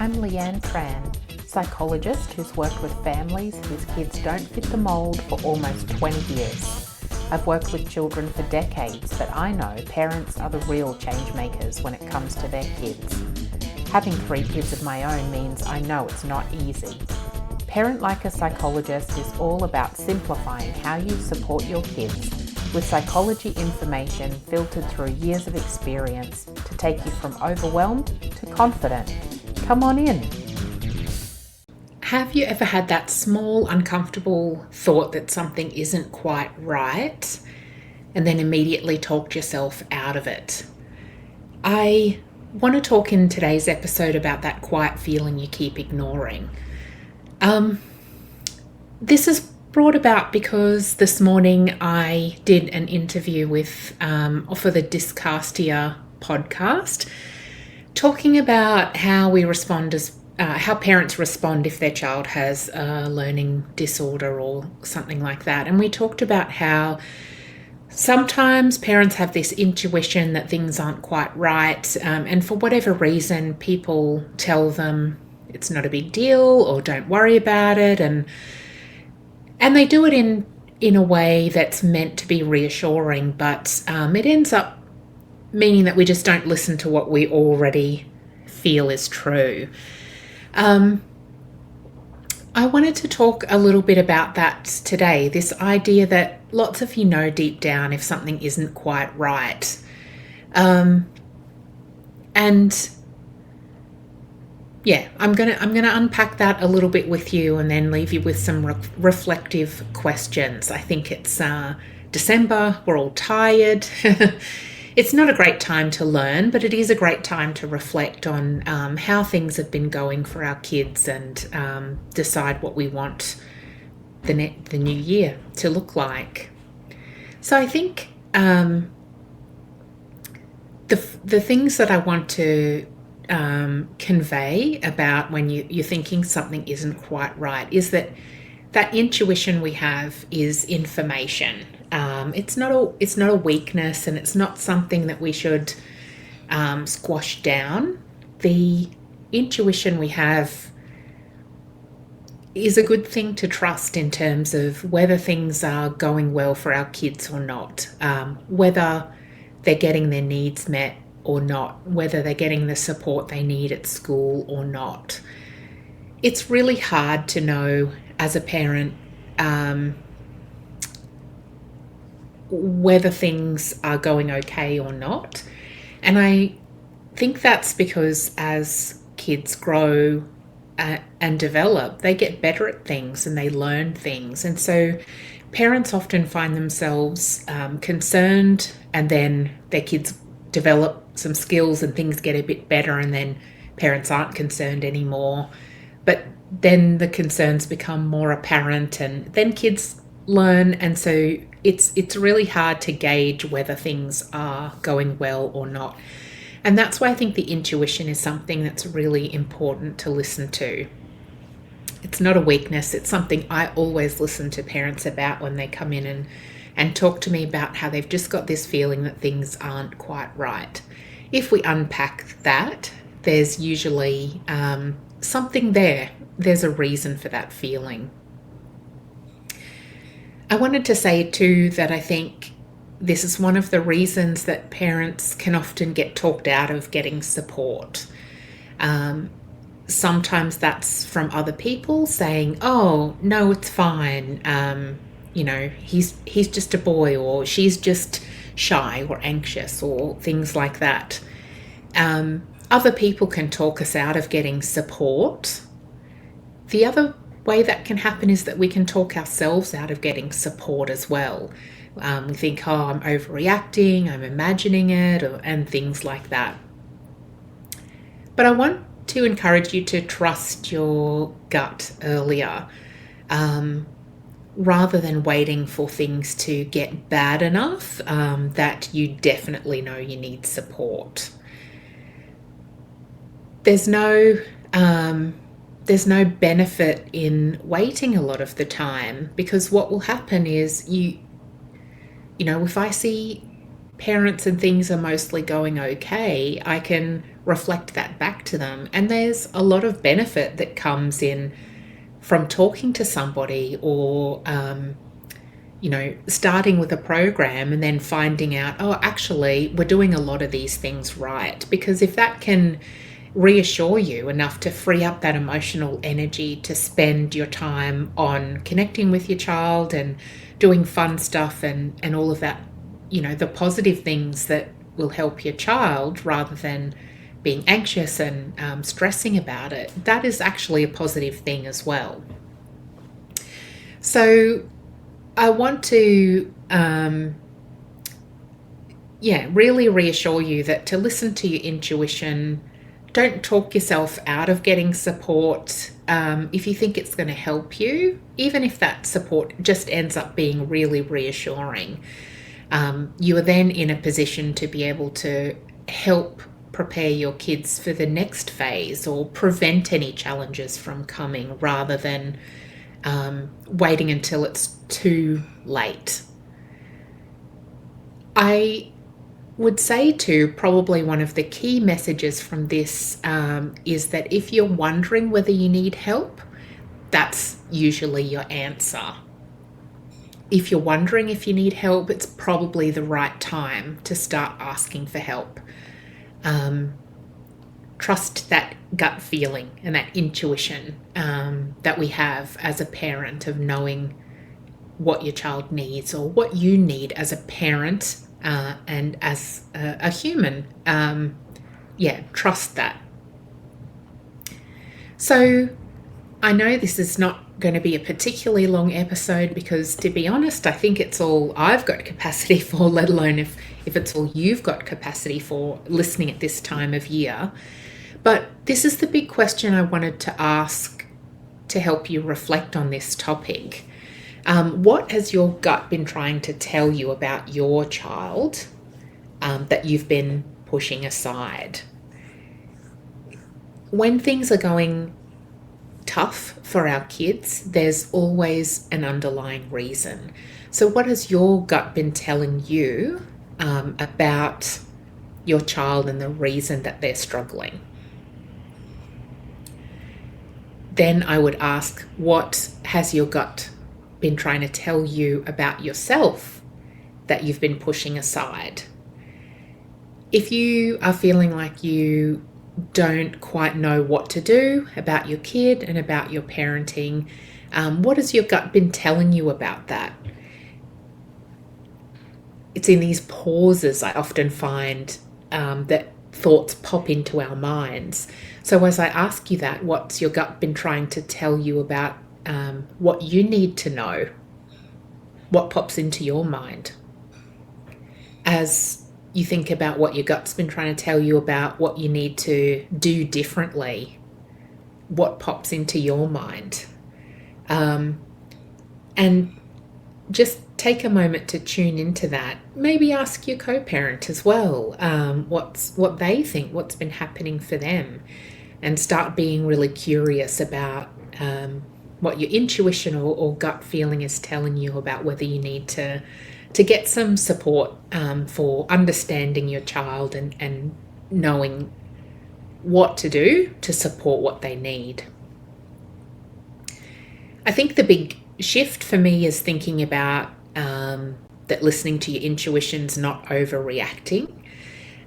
I'm Leanne Tran, psychologist who's worked with families whose kids don't fit the mould for almost 20 years. I've worked with children for decades, but I know parents are the real change makers when it comes to their kids. Having 3 kids of my own means I know it's not easy. Parent Like a Psychologist is all about simplifying how you support your kids with psychology information filtered through years of experience to take you from overwhelmed to confident. Come on in. Have you ever had that small, uncomfortable thought that something isn't quite right and then immediately talked yourself out of it? I want to talk in today's episode about that quiet feeling you keep ignoring. This is brought about because this morning I did an interview with off of the Discastia podcast, talking about how we respond as how parents respond if their child has a learning disorder or something like that. And we talked about how sometimes parents have this intuition that things aren't quite right, and for whatever reason, people tell them it's not a big deal or don't worry about it, and they do it in a way that's meant to be reassuring, but it ends up meaning that we just don't listen to what we already feel is true. I wanted to talk a little bit about that today, this idea that lots of you know deep down if something isn't quite right. I'm gonna unpack that a little bit with you and then leave you with some reflective questions. I think it's December, we're all tired. It's not a great time to learn, but it is a great time to reflect on how things have been going for our kids and decide what we want the new year to look like. So I think the things that I want to convey about when you're thinking something isn't quite right is that intuition we have is information. It's not a weakness, and it's not something that we should squash down. The intuition we have is a good thing to trust in terms of whether things are going well for our kids or not, whether they're getting their needs met or not, whether they're getting the support they need at school or not. It's really hard to know as a parent whether things are going okay or not. And I think that's because as kids grow and develop, they get better at things and they learn things. And so parents often find themselves concerned, and then their kids develop some skills and things get a bit better, and then parents aren't concerned anymore. But then the concerns become more apparent, and then kids learn, and so it's really hard to gauge whether things are going well or not. And that's why I think the intuition is something that's really important to listen to. It's not a weakness. It's something I always listen to parents about when they come in and talk to me about how they've just got this feeling that things aren't quite right. If we unpack that, there's usually something there. There's a reason for that feeling. I wanted to say too that I think this is one of the reasons that parents can often get talked out of getting support. Sometimes that's from other people saying, "Oh, no, it's fine. He's just a boy, or she's just shy or anxious," or things like that. Other people can talk us out of getting support. The other way that can happen is that we can talk ourselves out of getting support as well. We think, "Oh, I'm overreacting, I'm imagining it," and things like that. But I want to encourage you to trust your gut earlier, rather than waiting for things to get bad enough that you definitely know you need support. There's no benefit in waiting a lot of the time, because what will happen is if I see parents and things are mostly going okay, I can reflect that back to them. And there's a lot of benefit that comes in from talking to somebody, or starting with a program and then finding out, oh, actually, we're doing a lot of these things right. Because if that can reassure you enough to free up that emotional energy to spend your time on connecting with your child and doing fun stuff and all of that, the positive things that will help your child, rather than being anxious and stressing about it, that is actually a positive thing as well. So I want to really reassure you that to listen to your intuition. Don't talk yourself out of getting support if you think it's going to help you, even if that support just ends up being really reassuring. You are then in a position to be able to help prepare your kids for the next phase, or prevent any challenges from coming, rather than waiting until it's too late. I would say too, probably one of the key messages from this is that if you're wondering whether you need help, that's usually your answer. If you're wondering if you need help, it's probably the right time to start asking for help. Trust that gut feeling and that intuition that we have as a parent, of knowing what your child needs, or what you need as a parent and as a human. Trust that. So I know this is not going to be a particularly long episode, because, to be honest, I think it's all I've got capacity for, let alone if it's all you've got capacity for listening at this time of year. But this is the big question I wanted to ask to help you reflect on this topic. What has your gut been trying to tell you about your child that you've been pushing aside? When things are going tough for our kids, there's always an underlying reason. So what has your gut been telling you about your child and the reason that they're struggling? Then I would ask, what has your gut been trying to tell you about yourself that you've been pushing aside? If you are feeling like you don't quite know what to do about your kid and about your parenting, what has your gut been telling you about that? It's in these pauses I often find that thoughts pop into our minds. So as I ask you that, what's your gut been trying to tell you about what you need to know? What pops into your mind? As you think about what your gut's been trying to tell you about what you need to do differently, what pops into your mind? And just take a moment to tune into that. Maybe ask your co-parent as well what they think, what's been happening for them, and start being really curious about what your intuition or gut feeling is telling you about whether you need to get some support for understanding your child and knowing what to do to support what they need. I think the big shift for me is thinking about that listening to your intuition's not overreacting.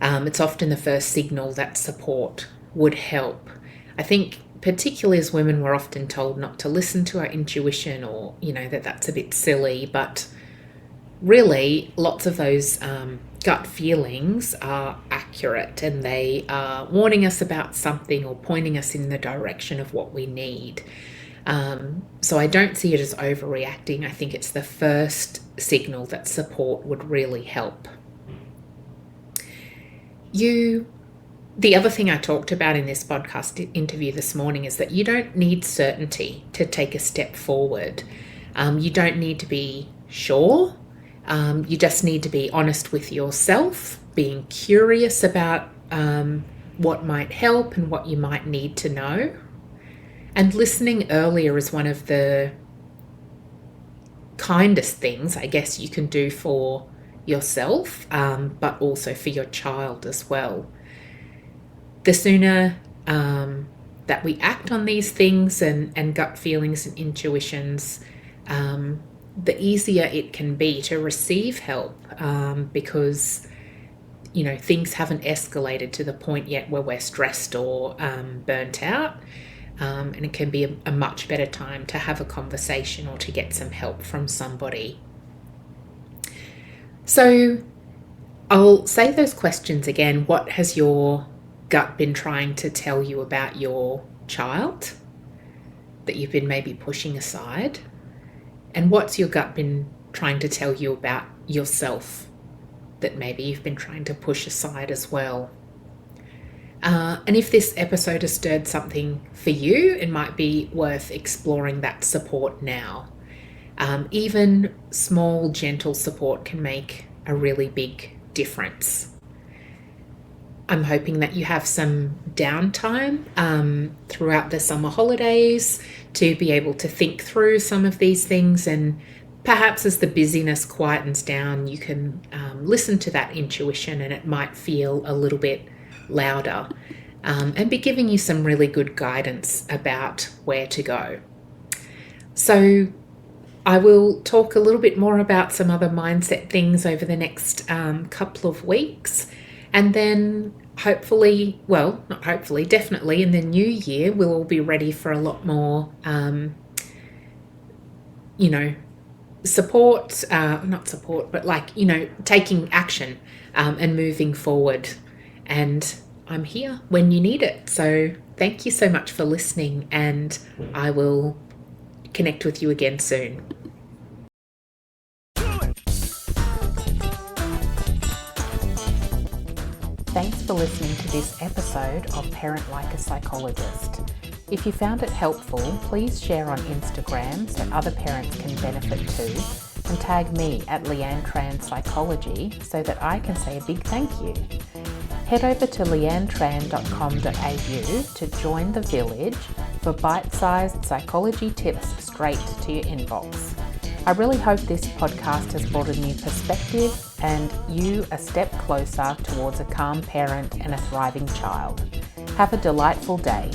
It's often the first signal that support would help. I think particularly as women, we're often told not to listen to our intuition, or, that that's a bit silly, but really lots of those gut feelings are accurate, and they are warning us about something or pointing us in the direction of what we need. So I don't see it as overreacting. I think it's the first signal that support would really help. The other thing I talked about in this podcast interview this morning is that you don't need certainty to take a step forward. You don't need to be sure. You just need to be honest with yourself, being curious about what might help and what you might need to know. And listening earlier is one of the kindest things, I guess, you can do for yourself, but also for your child as well. The sooner that we act on these things and gut feelings and intuitions, the easier it can be to receive help, because things haven't escalated to the point yet where we're stressed or burnt out, and it can be a much better time to have a conversation or to get some help from somebody. So I'll say those questions again. What has your gut been trying to tell you about your child that you've been maybe pushing aside? And what's your gut been trying to tell you about yourself that maybe you've been trying to push aside as well? And if this episode has stirred something for you, it might be worth exploring that support now. Even small, gentle support can make a really big difference. I'm hoping that you have some downtime throughout the summer holidays to be able to think through some of these things, and perhaps as the busyness quietens down, you can listen to that intuition and it might feel a little bit louder, and be giving you some really good guidance about where to go. So I will talk a little bit more about some other mindset things over the next couple of weeks. And then definitely in the new year, we'll all be ready for a lot more, taking action and moving forward. And I'm here when you need it. So thank you so much for listening, and I will connect with you again soon. Thanks for listening to this episode of Parent Like a Psychologist. If you found it helpful, please share on Instagram so other parents can benefit too, and tag me at Leanne Tran Psychology so that I can say a big thank you. Head over to leannetran.com.au to join the village for bite-sized psychology tips straight to your inbox. I really hope this podcast has brought a new perspective and you a step closer towards a calm parent and a thriving child. Have a delightful day.